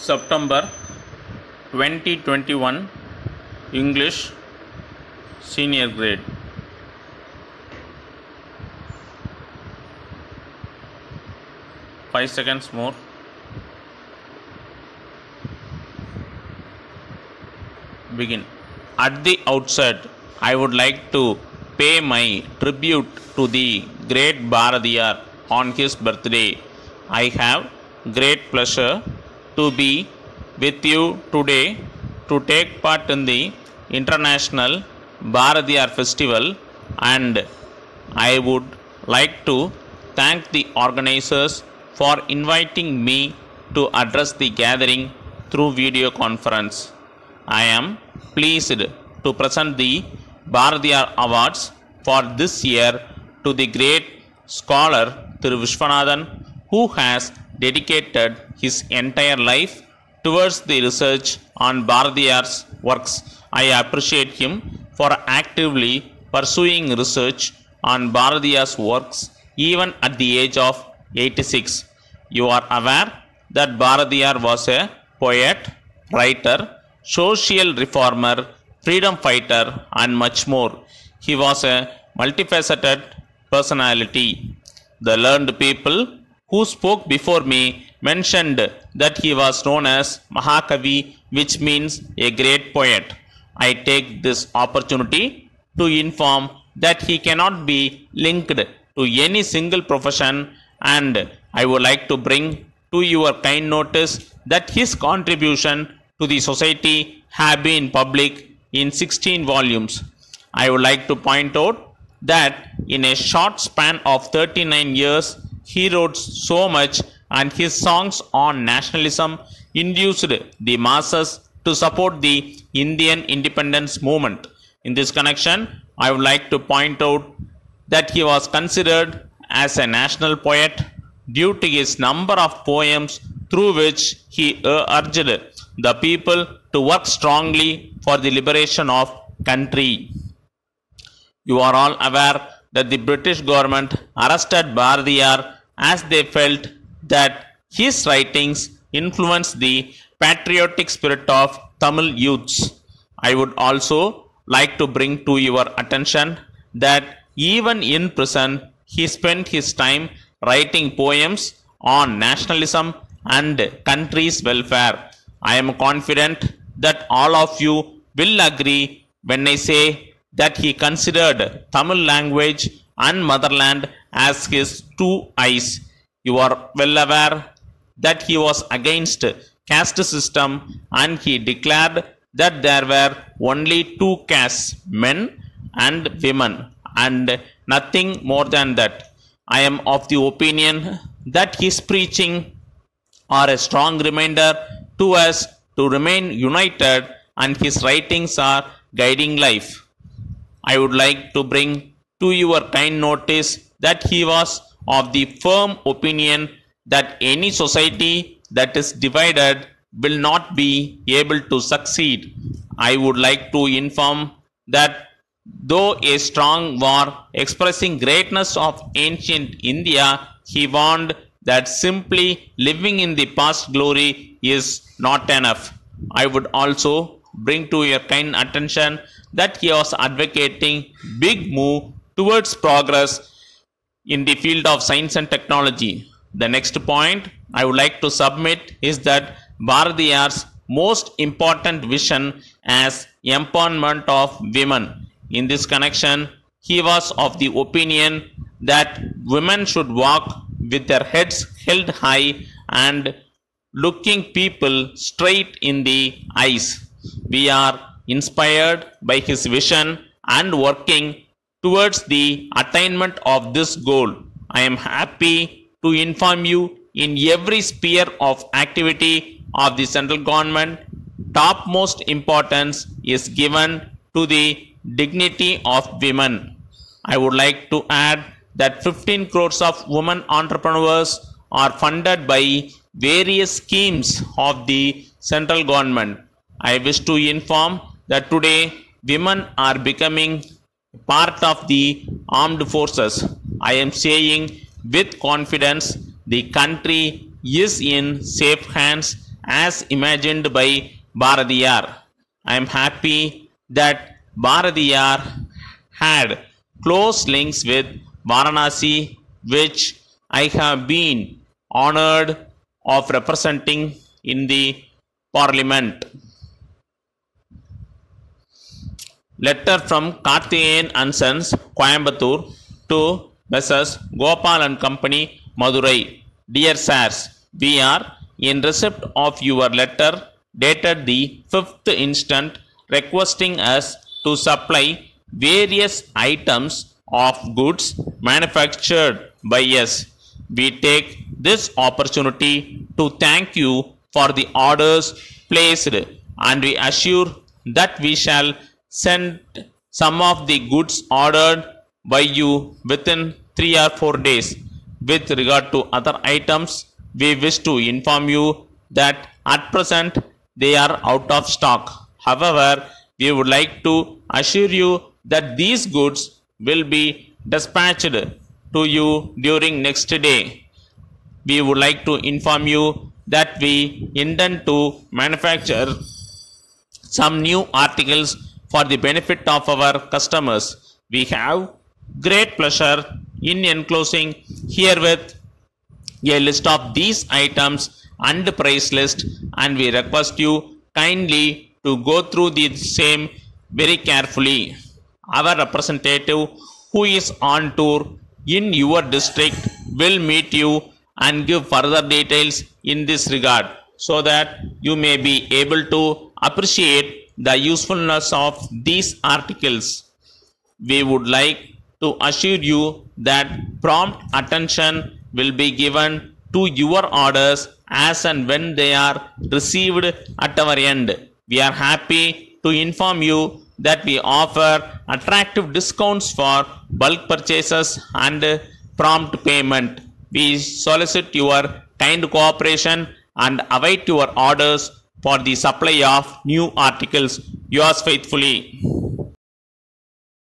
September 2021 English Senior Grade. Five seconds more. Begin. At the outset, I would like to pay my tribute to the great Bharatiyar on his birthday. I have great pleasure to be with you today to take part in the International Bharatiyar Festival, and I would like to thank the organizers for inviting me to address the gathering through video conference. I am pleased to present the Bharatiyar Awards for this year to the great scholar Thiru Vishwanathan, who has dedicated his entire life towards the research on Bharatiyar's works. I appreciate him for actively pursuing research on Bharatiyar's works even at the age of 86. You are aware that Bharatiyar was a poet, writer, social reformer, freedom fighter, and much more. He was a multifaceted personality. The learned people who spoke before me mentioned that he was known as Mahakavi, which means a great poet. I take this opportunity to inform that he cannot be linked to any single profession, and I would like to bring to your kind notice that his contribution to the society have been public in 16 volumes. I would like to point out that in a short span of 39 years, he wrote so much, and his songs on nationalism induced the masses to support the Indian independence movement. In this connection, I would like to point out that he was considered as a national poet due to his number of poems through which he urged the people to work strongly for the liberation of country. You are all aware that the British government arrested Bharatiyar as they felt that his writings influenced the patriotic spirit of Tamil youths. I would also like to bring to your attention that even in prison, he spent his time writing poems on nationalism and country's welfare. I am confident that all of you will agree when I say that he considered Tamil language and motherland as his two eyes. You are well aware that he was against caste system, and he declared that there were only two castes, men and women, and nothing more than that. I am of the opinion that his preaching are a strong reminder to us to remain united, and his writings are guiding life. I would like to bring to your kind notice that he was of the firm opinion that any society that is divided will not be able to succeed. I would like to inform that though a strong war expressing greatness of ancient India, he warned that simply living in the past glory is not enough. I would also bring to your kind attention that he was advocating big move towards progress in the field of science and technology. The next point I would like to submit is that Bharatiyar's most important vision as empowerment of women. In this connection, he was of the opinion that women should walk with their heads held high and looking people straight in the eyes. We are inspired by his vision and working towards the attainment of this goal. I am happy to inform you in every sphere of activity of the central government, topmost importance is given to the dignity of women. I would like to add that 15 crores of women entrepreneurs are funded by various schemes of the central government. I wish to inform that today women are becoming part of the armed forces. I am saying with confidence the country is in safe hands as imagined by Bharatiyar. I am happy that Bharatiyar had close links with Varanasi, which I have been honored of representing in the Parliament. Letter from Karthikeyan and Sons, Coimbatore to Messrs. Gopal and Company, Madurai. Dear sirs, we are in receipt of your letter dated the 5th instant requesting us to supply various items of goods manufactured by us. We take this opportunity to thank you for the orders placed, and we assure that we shall send some of the goods ordered by you within 3 or 4 days. With regard to other items, we wish to inform you that at present they are out of stock. However, we would like to assure you that these goods will be dispatched to you during next day. We would like to inform you that we intend to manufacture some new articles for the benefit of our customers. We have great pleasure in enclosing herewith a list of these items and price list, and we request you kindly to go through the same very carefully. Our representative who is on tour in your district will meet you and give further details in this regard, so that you may be able to appreciate the usefulness of these articles. We would like to assure you that prompt attention will be given to your orders as and when they are received at our end. We are happy to inform you that we offer attractive discounts for bulk purchases and prompt payment. We solicit your kind cooperation and await your orders for the supply of new articles. Yours faithfully.